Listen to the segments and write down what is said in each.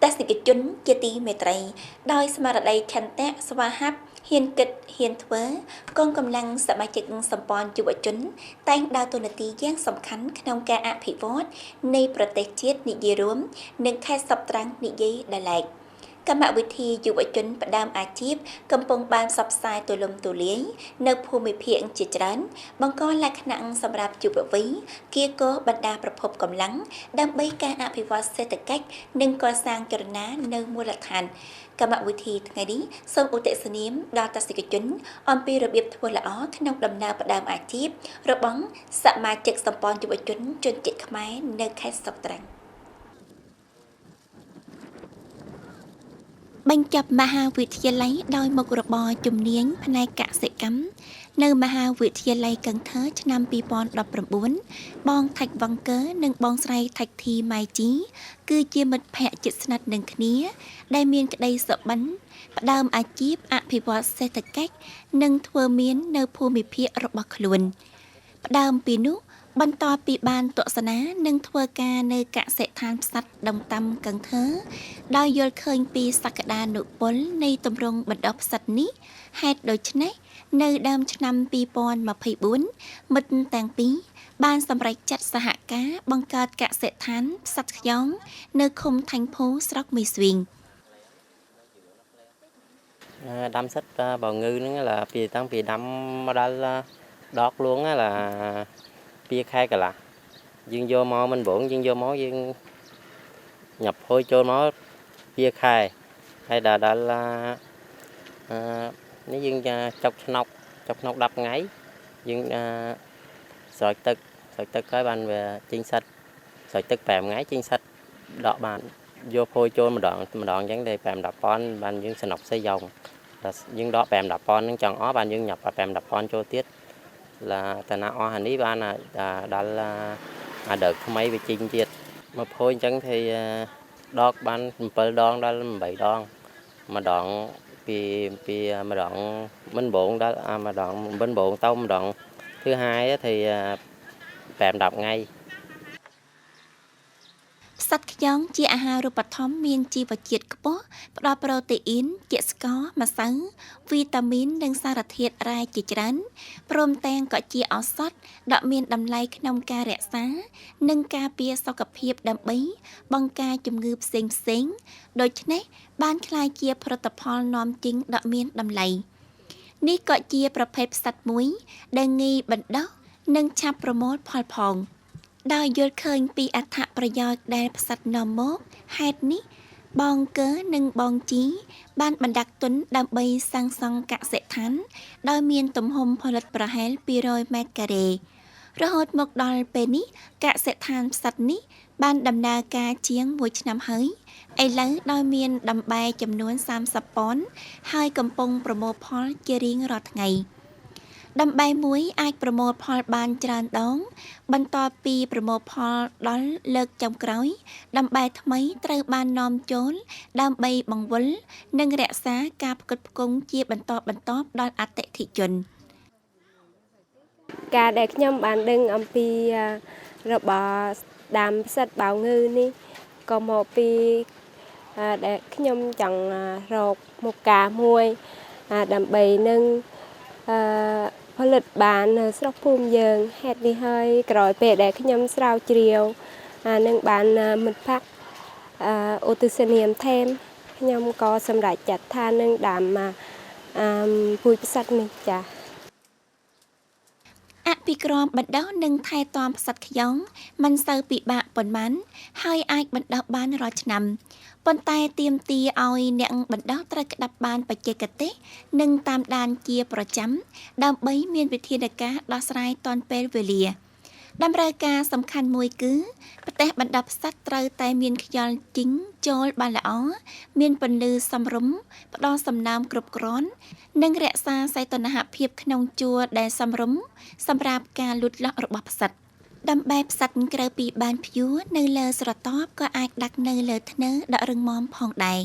ទស្សនិកជនជាទីមេត្រីដោយស្មារតីខន្ទៈស្វាហាប់ហ៊ានគិតហ៊ានធ្វើកងកម្លាំងសមាជិកសម្ព័ន្ធយុវជនតែងដើរតួនាទីយ៉ាងសំខាន់ក្នុងការអភិវឌ្ឍនៃប្រទេសជាតិនិយាយរួមនិងខេត្តសពត្រាំងនិយាយដោយឡែកកម្មវិធីយុវជនផ្ដើមអាជីពកំពុងបានផ្សព្វផ្សាយទូលំទូលាយនៅភូមិភាគជាច្រើនបង្កលក្ខណៈសម្រាប់យុវវ័យគៀកបណ្ដាប្រភពកម្លាំងដើម្បីការអភិវឌ្ឍសេដ្ឋកិច្ចនិងកសាងចលនានៅមូលដ្ឋានកម្មវិធីថ្ងៃនេះសូមឧទ្ទិសនាមដល់ទស្សនិកជនអំពីរបៀបធ្វើល្អក្នុងដំណើរផ្ដើមអាជីពរបស់សមាជិកសម្ព័ន្ធយុវជនជនជាតិខ្មែរនៅខេត្តស្រុកត្រែងបញ្ចប់មហាវិទ្យាល័យដោយមុខរបរជំនាញផ្នែកកសិកម្មនៅមហាវិទ្យាល័យកឹងថឺឆ្នាំ2019បងថាច់វ៉ង្កើនិងបងស្រីថាច់ធីម៉ៃជីគឺជាមិត្តភក្តិជិតស្និទ្ធនឹងគ្នាដែលមានក្តីសុបិនផ្ដើមអាជីពអភិវឌ្ឍសេដ្ឋកិច្ចនិងធ្វើមាននៅភូមិភាគរបស់ខ្លួនផ្ដើមពីនោះបន្ទាប់ពីបានទស្សនានិងធ្វើការនៅកសិដ្ឋានផ្សិតដុងតាំកឹងថឺដោយយល់ឃើញពីសក្តានុពលនៃទម្រង់បណ្ដុះផ្សិតនេះហេតុដូច្នេះនៅដើមឆ្នាំ2024មិត្តទាំងពីរបានសម្រេចចាត់សហការបង្កើតកសិដ្ឋានផ្សិតខ្យងនៅឃុំថាញ់ភូស្រុកមីស្វីងដាំសិតbảo ngưហ្នឹងlàពីតាំងពីដាំមកដល់ដកluôn á là 2 ខែកន្លះយើងយកមកមិនបងយើងយកមកយើងnhậpហូរចូលមក2 ខែហើយដល់នេះយើងចុកឆ្នុក10 ថ្ងៃយើងស្រោចទឹកហើយបានវាចេញសិតស្រោចទឹក5 ថ្ងៃចេញសិតដកបានយកហូរចូលម្ដងអញ្ចឹងđể 5-10 ប៉ុនបានយើងសំណុកស្អីយកយើងដក 5-10 ប៉ុនហ្នឹងចង់អស់បានយើងnhập 5-10 ប៉ុនចូលទៀតlàតាណាអស់អានេះបានដល់đợt ថ្មីវាចេញទៀតមកភួយអញ្ចឹងthìដកបាន7 ដងដល់ 8 ដងម្ដងពីម្ដងមិនបងដល់ម្ដងមិនបងទៅម្ដងthứ hai thì 5-10 ថ្ងៃផ្សិតខ្យងជាអាហារូបត្ថម្ភមានជីវជាតិខ្ពស់ផ្ដល់ប្រូតេអ៊ីនជាតិស្ករម្សៅវីតាមីននិងសារធាតុរ៉ែជាច្រើនព្រមទាំងក៏ជាឱសថដ៏មានតម្លៃក្នុងការរក្សានិងការពារសុខភាពដើម្បីបង្ការជំងឺផ្សេងៗដូច្នេះបានក្លាយជាផលិតផលនាំចេញដ៏មានតម្លៃនេះក៏ជាប្រភេទផ្សិតមួយដែលងាយបណ្ដុះនិងឆាប់ប្រមូលផលផងដោយយល់ឃើញពីអត្ថប្រយោជន៍ដែលផ្សិតនាំមកហេតុនេះបងកើនិងបងជីបានបណ្ដាក់ទុនដើម្បីសាងសង់កសិដ្ឋានដោយមានទំហំផលិតប្រហែល200 ម៉ែត្រការ៉េរហូតមកដល់ពេលនេះកសិដ្ឋានផ្សិតនេះបានដំណើរការជាង1 ឆ្នាំហើយឥឡូវដោយមានដំបែចំនួន30 ប៉ុនហើយកំពុងប្រមូលផលជារៀងរាល់ថ្ងៃដំបែមួយអាចប្រមូលផលបានច្រើនដងបន្ទាប់ពីប្រមូលផលដល់លើកចុងក្រោយដំបែថ្មីត្រូវបាននាំចូលដើម្បីបង្វិលនិងរក្សាការផ្គត់ផ្គង់ជាបន្តបន្ទាប់ដល់អតិថិជនការដែលខ្ញុំបានដឹងអំពីរបស់ដាំផ្សិតបៅងឺនេះក៏មកពីដែលខ្ញុំចង់រកមុខការមួយដើម្បីនឹងផលិតបាននៅស្រុកភូមិយើងហេតុនេះហើយក្រោយពេលដែលខ្ញុំស្រាវជ្រាវនឹងបានមិត្តភក្តិឧទ្ទិសនាមថែមខ្ញុំក៏សម្រេចចាត់ថានឹងដាំពូជផ្សិតនេះចាអភិក្រមបណ្ដុះនិងថែទាំផ្សិតខ្យងមិនសូវពិបាកប៉ុន្មានហើយអាចបណ្ដុះបានរាល់ឆ្នាំប៉ុន្តែទាមទារឲ្យអ្នកបណ្ដុះត្រូវក្តាប់បានបច្ចេកទេសនិងតាមដានជាប្រចាំដើម្បីមានវិធានការដោះស្រាយទាន់ពេលវេលាតម្រូវការសំខាន់មួយគឺប្រទេសបណ្ដុះផ្សិតត្រូវតែមានខ្យល់ជីងចូលបានល្អមានពន្លឺសមរម្យផ្ដល់សំណើមគ្រប់គ្រាន់និងរក្សាសីតុណ្ហភាពក្នុងជួរដែលសមរម្យសម្រាប់ការលូតលាស់របស់ផ្សិតដំបែផ្សិតក្រៅពីបានព្យួរនៅលើស្រទាប់ក៏អាចដាក់នៅលើធ្នើរដ៏រឹងមាំផងដែរ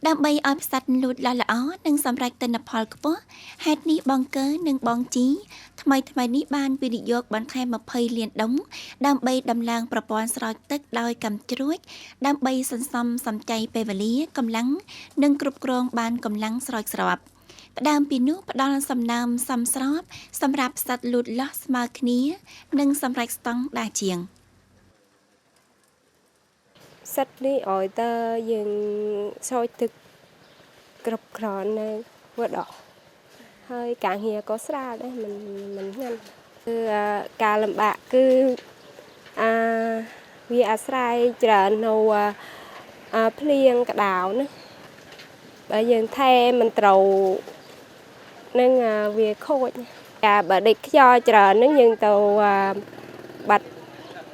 ដើម្បីឲ្យផ្សិតលូតលាស់ល្អនិងសម្រេចទិន្នផលខ្ពស់ហេតុនេះបងកើនិងបងជីថ្មីនេះបានវិនិយោគបន្ថែម20លានដុំដើម្បីដំឡើងប្រព័ន្ធស្រោចទឹកដោយកាំជ្រួចដើម្បីសន្សំសំចៃពេលវេលាកម្លាំងនិងគ្រប់គ្រងបានកម្លាំងស្រោចស្រពផ្ដើមពីនោះផ្ដល់សំណើមសមស្របសម្រាប់ផ្សិតលូតលាស់ស្មើគ្នានិងសម្រេចស្តង់ដារជាង សិតនេះឲ្យតើយើងស្រោចទឹកគ្រប់គ្រាន់នៅវត្តអស់ហើយការងារក៏ស្រាលដែរមិនញ៉ាំគឺការលំបាកគឺវាអាស្រ័យច្រើននៅភ្លៀងក្តៅណាបើយើងថែមិនត្រូវនឹងវាខូចការបើដេកខ្យល់ច្រើននឹងយើងទៅបាត់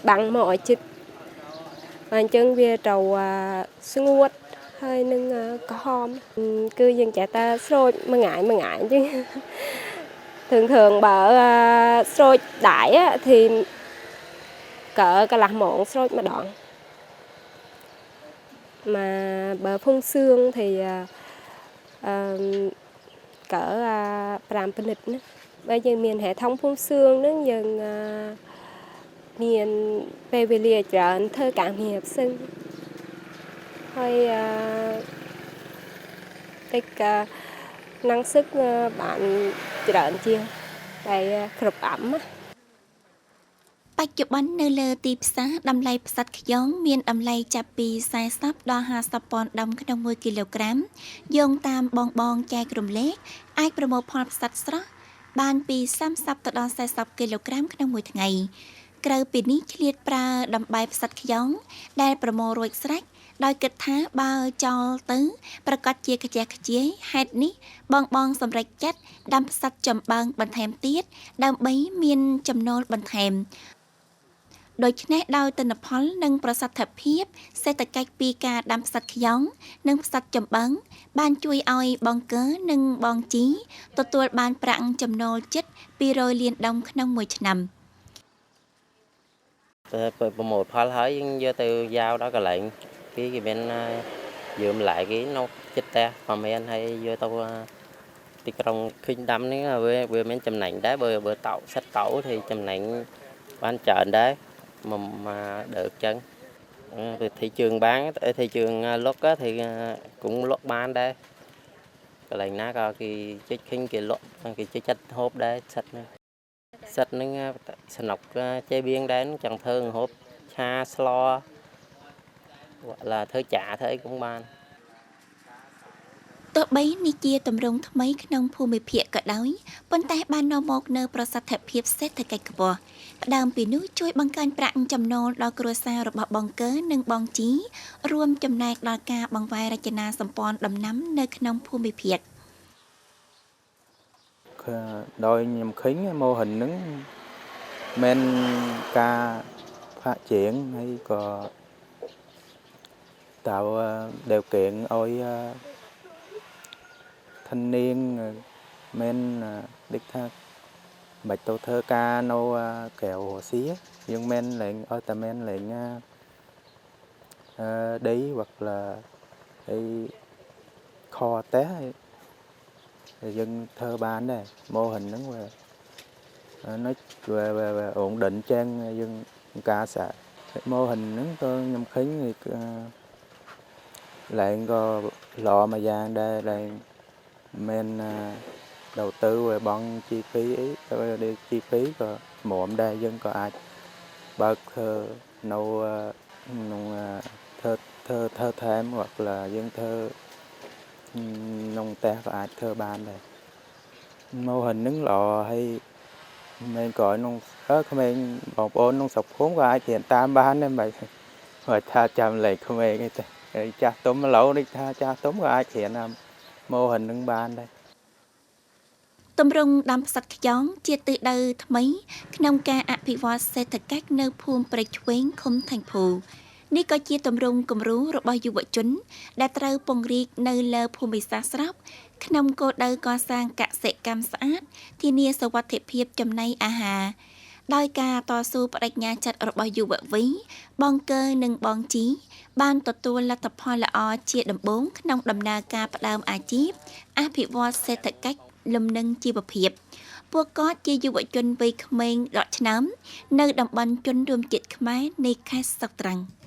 បាំងមកឲ្យជិតអញ្ចឹងវាទៅស្ងួតហើយនឹងក្រហមគឺយើងចេះតែស្រោចមួយថ្ងៃអញ្ចឹងthườngបើស្រោចđại thì cỡ cái là muộn sôi mà đoạn mà bờ phun sương thì cỡ 5 phân nữa bây giờ miền hệ thống phun sương nó dần miền về về lìa trở thơ cảm hiệp sinh hơi tích năng sức bạn trở chia tại khập ẩm បច្ចុប្បន្ននៅលើទីផ្សារតម្លៃផ្សិតខ្យងមានតម្លៃចាប់ពី40ដល់50ពាន់ដុំក្នុង1គីឡូក្រាមយោងតាមបងចែករំលែកអាចប្រមូលផលផ្សិតស្រស់បានពី30ទៅដល់40គីឡូក្រាមក្នុងមួយថ្ងៃក្រៅពីនេះឆ្លៀតប្រើដំបែផ្សិតខ្យងដែលប្រមូលរួចស្រេចដោយគិតថាបើចោលទៅប្រកាសជាខ្ជះខ្ជាយហេតុនេះបងសម្រេចចិត្តដាំផ្សិតចំបើងបន្ថែមទៀតដើម្បីមានចំណូលបន្ថែម ដូច្នេះដោយទិន្នផលនិងប្រសិទ្ធភាពសេដ្ឋកិច្ចពីការដាំផ្សិតខ្យងនិងផ្សិតចំបើងបានជួយឲ្យបងកើនិងបងជីទទួលបានប្រាក់ចំណូលជិត200លានដុំក្នុងមួយឆ្នាំ ប្រមូលផលហើយយើងយកទៅយ៉ាវដល់កន្លែងគេមានយើងlại cái nóចិត្តតែប្រហែលហើយយកទៅទីក្រុងឃើញដាំនេះវាមានចំណេញដែរបើតោសិតតោthìចំណេញបានច្រើនដែរ mà được chân về thị trường bán thị trường lót thì cũng lót bán đây cái này ná coi cái khinh cái lót cái chất hộp đây sạch nó nọc chế biến đến chẳng thường hộp cha slo gọi là thơ chả thế cũng bán ទោះបីនេះជាទម្រង់ថ្មីក្នុងភូមិភាគក៏ដោយប៉ុន្តែបាននាំមកនៅប្រសិទ្ធភាពសេដ្ឋកិច្ចខ្ពស់ផ្ដើមពីនោះជួយបង្កើនប្រាក់ចំណូលដល់គ្រួសាររបស់បងកើនិងបងជីរួមចំណែកដល់ការបង្វែររចនាសម្ព័ន្ធដំណាំនៅក្នុងភូមិភាគ ដោយខ្ញុំឃើញមោហិនហ្នឹងមិនការផាកជើងហើយក៏តើដែលកេងឲ្យ thanh niên men đích tha bạch tàu thơ ca nô kẹo hồ xía nhưng men lệnh ở tà men lệnh đấy hoặc là đây kho té dân thơ ban này mô hình nó nói về ổn định trang dân ca xã mô hình nó tôi nhầm khính thì lệnh có lọ mà vàng đây là men đầu tư về bằng chi phí đi chi phí có muộn đây dân có ai bác nấu thơ thêm hoặc là dân thơ nông té có ai thơ ban đây mô hình nứng lọ hay men gọi nông không men bọc ôn nông sọc khốn có ai tiền tam ban nên vậy rồi tha chăm lại không men cái cha tôm lẩu đi tha cha tôm có ai tiền làm mô hình nâng ban đây ទម្រង់ដាំផ្សិតខ្យងជាទិសដៅថ្មីក្នុងការអភិវឌ្ឍសេដ្ឋកិច្ចនៅភូមិព្រៃឆ្វេងឃុំថេងភូនេះក៏ជាទម្រង់គំរូរបស់យុវជនដែលត្រូវពង្រីកនៅលើភូមិសាស្ត្រស្រាប់ក្នុងគោលដៅកសាងកសិកម្មស្អាតធានាសុវត្ថិភាពចំណីអាហារ ដោយការតស៊ូបដិញ្ញាចិត្តរបស់យុវវ័យបងកើនិងបងជីបានទទួលលទ្ធផលល្អជាដំបូងក្នុងដំណើរការផ្ដើមអាជីពអភិវឌ្ឍសេដ្ឋកិច្ចលំនឹងជីវភាពពួកគាត់ជាយុវជនវ័យក្មេង10ឆ្នាំនៅតំបន់ជនរួមជាតិខ្មែរនៃខេត្តស្រុកត្រែង។